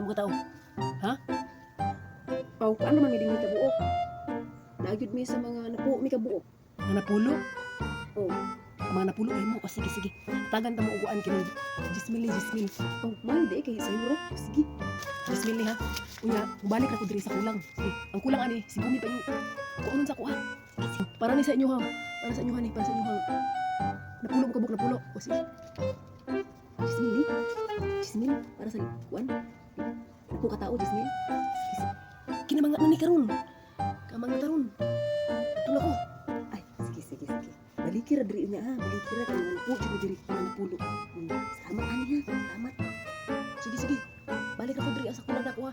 mo ka tao? Ha? Aw, ano man mi din mi kabuok? Naagid mi sa mga napuo mi kabuok. Mga napulo? Oh, Ang mga napulo ay mo. O sige, sige. Tagan ta mo uguan kini. Jismil, Jismil. oh, man di kay sayo ra. Sige. Jismil ha. Unya, balik ako diri sa kulang. Sige. Ang kulang ani, sigumi pa yung kuunon sa kuha. Sige, sige. Para ni sa inyo ha. Para sa inyo ha ni, para sa inyo ha. Napulo mo kabuk, napulo. O sige. Jismil ni. Jismil para sa kuan. Napo ka tao Jismil. Sige, sige. Kinamanga na ni karon. Kamanga taron. Tulak ko. Ay, sige sige sige. Balikira diri nga ha. Balikira kay napo jud diri ang pulo. Salamat ani ha. Salamat. Sige, sige. Balik ako diri sa kulang na kuha.